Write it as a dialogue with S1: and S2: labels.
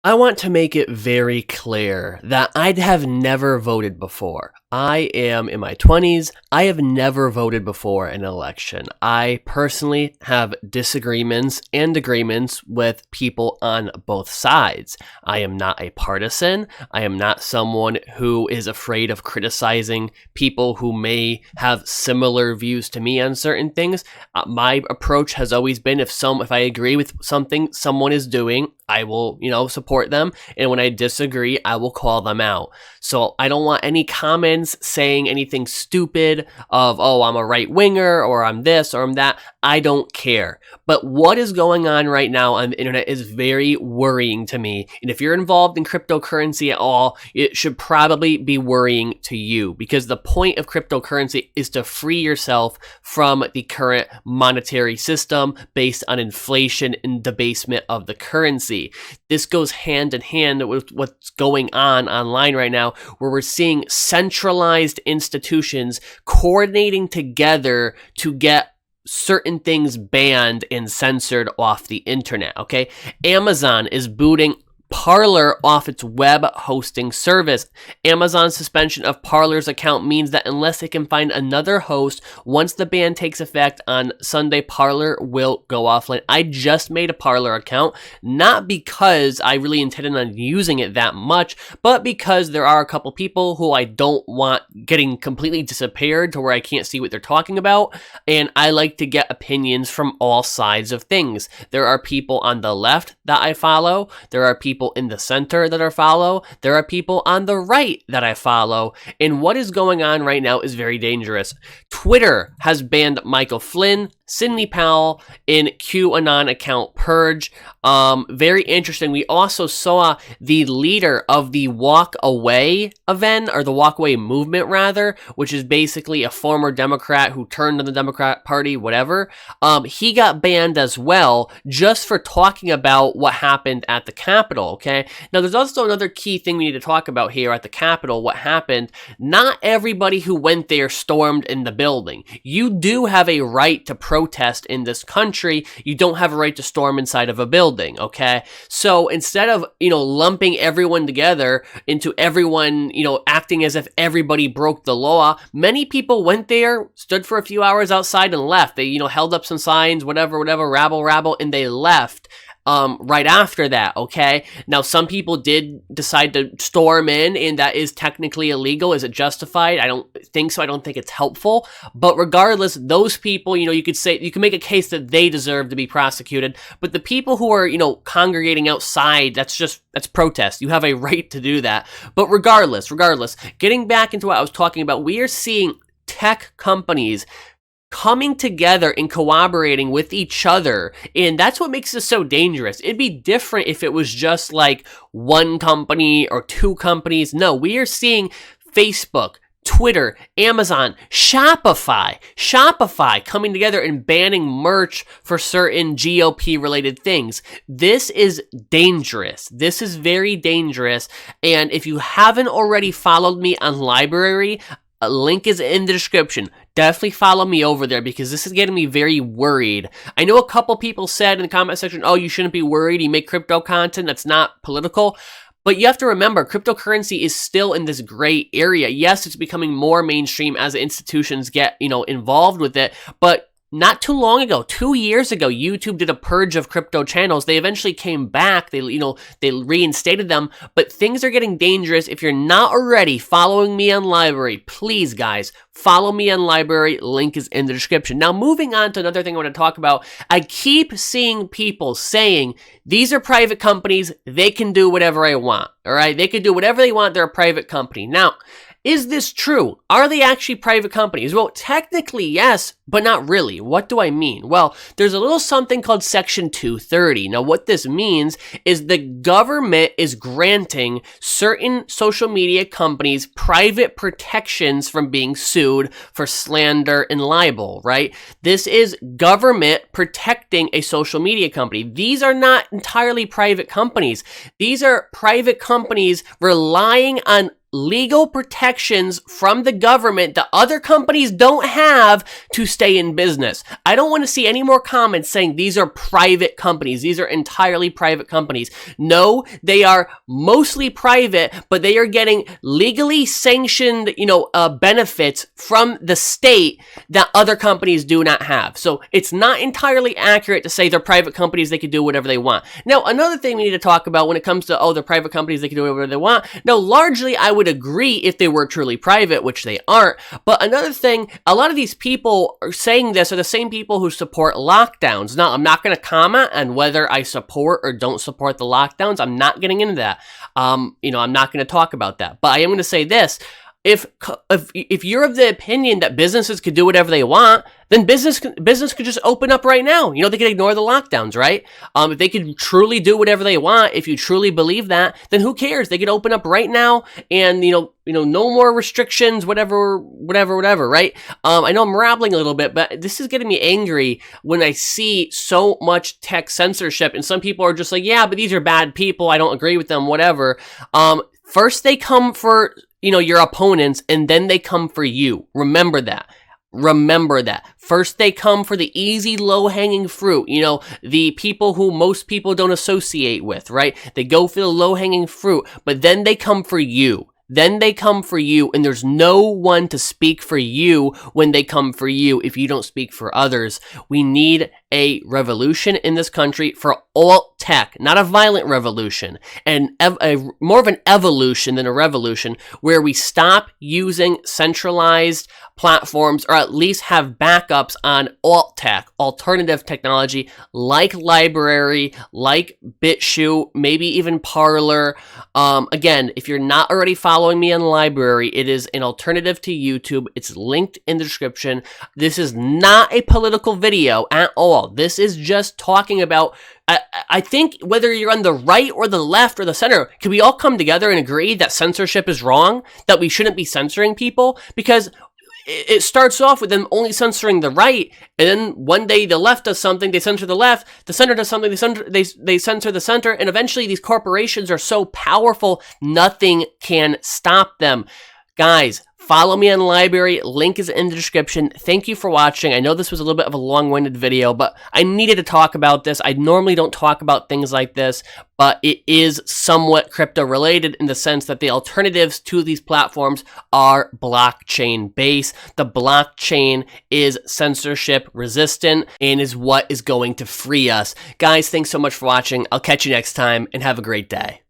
S1: I want to make it very clear that I'd have never voted before. I am in my 20s. I have never voted before an election. I personally have disagreements and agreements with people on both sides. I am not a partisan. I am not someone who is afraid of criticizing people who may have similar views to me on certain things. My approach has always been if I agree with something someone is doing, I will, support them. And when I disagree, I will call them out. So I don't want any comments saying anything stupid of, oh, I'm a right winger or I'm this or I'm that. I don't care. But what is going on right now on the internet is very worrying to me. And if you're involved in cryptocurrency at all, it should probably be worrying to you, because the point of cryptocurrency is to free yourself from the current monetary system based on inflation and debasement of the currency. This goes hand in hand with what's going on online right now, where we're seeing centralized institutions coordinating together to get certain things banned and censored off the internet, okay? Amazon is booting Parler off its web hosting service. Amazon's suspension of Parler's account means that unless it can find another host, once the ban takes effect on Sunday, Parler will go offline. I just made a Parler account, not because I really intended on using it that much, but because there are a couple people who I don't want getting completely disappeared to where I can't see what they're talking about, and I like to get opinions from all sides of things. There are people on the left that I follow. There are people in the center that I follow. There are people on the right that I follow. And what is going on right now is very dangerous. Twitter has banned Michael Flynn, Sidney Powell, and QAnon account purge. Very interesting. We also saw the leader of the Walk Away event, or the Walk Away movement rather, which is basically a former Democrat who turned to the Democrat Party, whatever. He got banned as well, just for talking about what happened at the Capitol, okay? Now, there's also another key thing we need to talk about here at the Capitol, what happened. Not everybody who went there stormed in the building. You do have a right to protest in this country. You don't have a right to storm inside of a building, okay? So instead of, lumping everyone together into everyone, acting as if everybody broke the law, many people went there, stood for a few hours outside and left. They, held up some signs, whatever, rabble, and they left. Right after that, okay? Now, some people did decide to storm in, and that is technically illegal. Is it justified? I don't think so. I don't think it's helpful. But regardless, those people, you can make a case that they deserve to be prosecuted. But the people who are, congregating outside, that's protest. You have a right to do that. But regardless, getting back into what I was talking about, we are seeing tech companies coming together and cooperating with each other, and that's what makes this so dangerous. It'd be different if it was just like one company or two companies. No, we are seeing Facebook, Twitter, Amazon, Shopify coming together and banning merch for certain GOP-related things. This is dangerous. This is very dangerous, and if you haven't already followed me on Library, a link is in the description. Definitely follow me over there, because this is getting me very worried. I know a couple people said in the comment section, oh, you shouldn't be worried. You make crypto content that's not political. But you have to remember, cryptocurrency is still in this gray area. Yes, it's becoming more mainstream as institutions get, involved with it. But not too long ago, 2 years ago, YouTube did a purge of crypto channels. They eventually came back. They reinstated them. But things are getting dangerous. If you're not already following me on Library, please, guys, follow me on Library. Link is in the description. Now, moving on to another thing I want to talk about. I keep seeing people saying, these are private companies. They can do whatever I want. All right? They can do whatever they want. They're a private company. Now, is this true? Are they actually private companies? Well, technically, yes, but not really. What do I mean? Well, there's a little something called Section 230. Now, what this means is the government is granting certain social media companies private protections from being sued for slander and libel, right? This is government protecting a social media company. These are not entirely private companies. These are private companies relying on legal protections from the government that other companies don't have to stay in business. I don't want to see any more comments saying these are private companies. These are entirely private companies. No, they are mostly private, but they are getting legally sanctioned, benefits from the state that other companies do not have. So it's not entirely accurate to say they're private companies, they can do whatever they want. Now, another thing we need to talk about when it comes to, they're private companies, they can do whatever they want. Now, largely, I would agree if they were truly private, which they aren't. But another thing, a lot of these people are saying this are the same people who support lockdowns. Now, I'm not going to comment on whether I support or don't support the lockdowns. I'm not getting into that. I'm not going to talk about that. But I am going to say this. If you're of the opinion that businesses could do whatever they want, then business could just open up right now. They could ignore the lockdowns, right? If they could truly do whatever they want, if you truly believe that, then who cares? They could open up right now, and no more restrictions, whatever, right? I know I'm rambling a little bit, but this is getting me angry when I see so much tech censorship, and some people are just like, yeah, but these are bad people. I don't agree with them, whatever. First they come for your opponents, and then they come for you. Remember that. First they come for the easy, low-hanging fruit, the people who most people don't associate with, right? They go for the low-hanging fruit, but then they come for you. And there's no one to speak for you when they come for you if you don't speak for others. We need a revolution in this country for alt tech, not a violent revolution, and more of an evolution than a revolution, where we stop using centralized platforms, or at least have backups on alt tech, alternative technology, like Library, like BitChute, maybe even Parler. Again, if you're not already following me on Library, it is an alternative to YouTube. It's linked in the description. This is not a political video at all. This is just talking about, I think whether you're on the right or the left or the center, can we all come together and agree that censorship is wrong, that we shouldn't be censoring people? Because it starts off with them only censoring the right, and then one day the left does something, they censor the left, the center does something, they censor the center, and eventually these corporations are so powerful, nothing can stop them. Guys, follow me on Library. Link is in the description. Thank you for watching. I know this was a little bit of a long-winded video, but I needed to talk about this. I normally don't talk about things like this, but it is somewhat crypto-related in the sense that the alternatives to these platforms are blockchain-based. The blockchain is censorship-resistant and is what is going to free us. Guys, thanks so much for watching. I'll catch you next time, and have a great day.